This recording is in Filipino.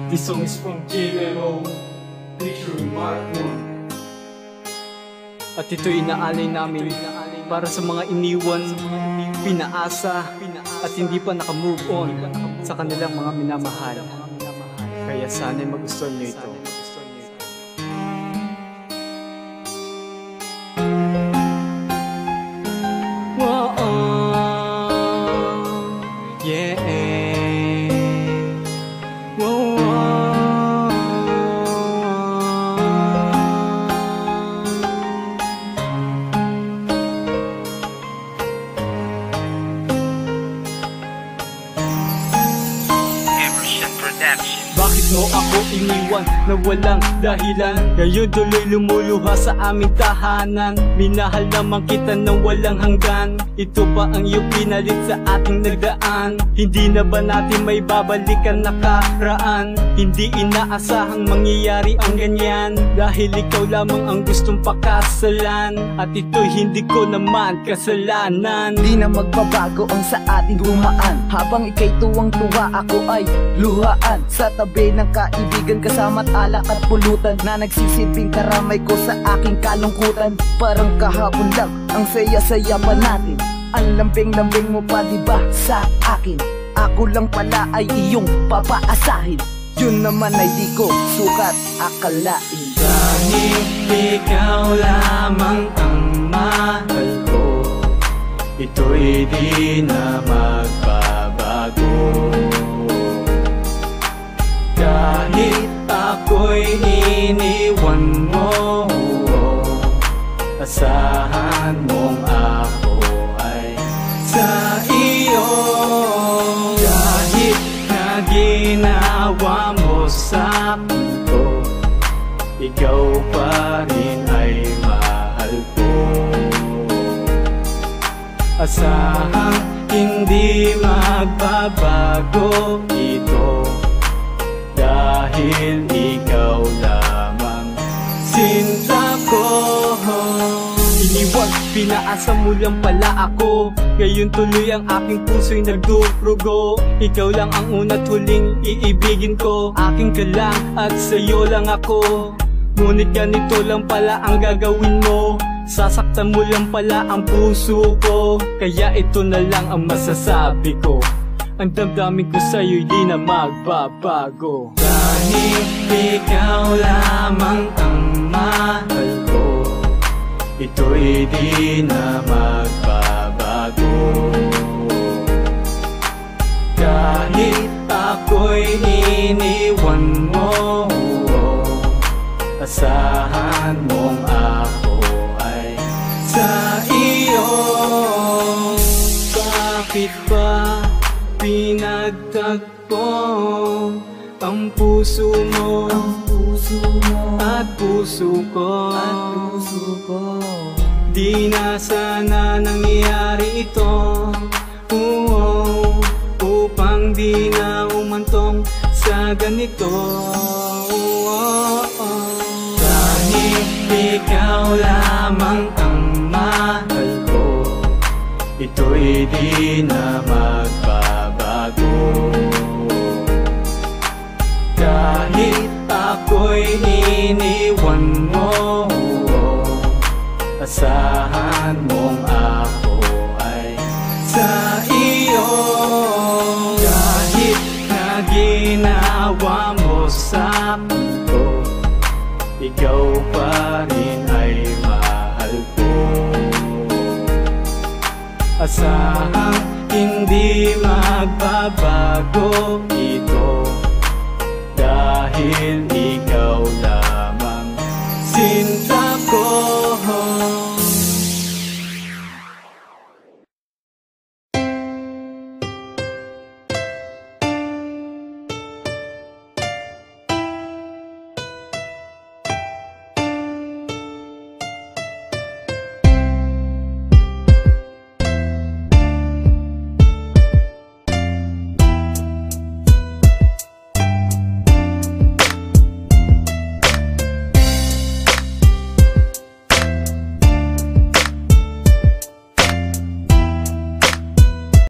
This song is from JLO, featuring Mark Moon. At ito'y inaalay namin para sa mga iniwan, pinaasa, at hindi pa nakamove on sa kanilang mga minamahal. Kaya sana'y magustuhan nyo ito. Bakit mo ako iniwan na walang dahilan? Ngayon tuloy lumuluha sa aming tahanan. Minahal naman kita ng walang hanggan. Ito pa ang iyong pinalit sa ating nagdaan. Hindi na ba natin may babalikan nakaraan? Hindi inaasahang mangyayari ang ganyan, dahil ikaw lamang ang gustong pakasalan. At ito'y hindi ko naman kasalanan. Di na magbabago ang sa ating dumaan. Habang ika'y tuwang-tuwa, ako ay luhaan. Sa tabi ng kaibigan, kasama't alak at pulutan, na nagsisilbing karamay ko sa aking kalungkutan. Parang kahapon lang, ang saya-saya pa natin. Ang lambing-lambing mo pa diba sa akin? Ako lang pala ay iyong papaasahin. Yun naman ay di ko sukat akalain. Dahil ikaw lamang ang mahal ko, ito'y di na magbabago. Kahit ako'y iniwan mo, asahan mong ako ay sa iyo. Kahit na ginawa mo sa akin ko, ikaw pa rin ay mahal ko. Asahang hindi magbabago ito, dahil ikaw lamang sinta ko. Iniwan, pinaasa mo lang pala ako. Ngayon tuloy ang aking puso'y nagdurugo. Ikaw lang ang una't huling iibigin ko. Aking ka lang at sa'yo lang ako. Ngunit ganito lang pala ang gagawin mo. Sasaktan mo lang pala ang puso ko. Kaya ito na lang ang masasabi ko, ang damdamin ko sa'yo'y di na magbabago. Dahil ikaw lamang ang mahal ko, ito'y di na magbabago. Kahit ako'y iniwan mo, asahan mong ako ay sa iyo. Bakit ba pinagtagpo ang puso mo at puso ko? Di na sana nangyari ito, upang di na umantong sa ganito. Dahil ikaw lamang ang mahal ko, ito'y di na magbabago. Kahit ako'y iniwan mo, asahan mong ako ay sa iyo. Kahit na ginawa mo sa akin ko, ikaw pa rin ay mahal ko. Asahang hindi magbabago ito, dahil ikaw lang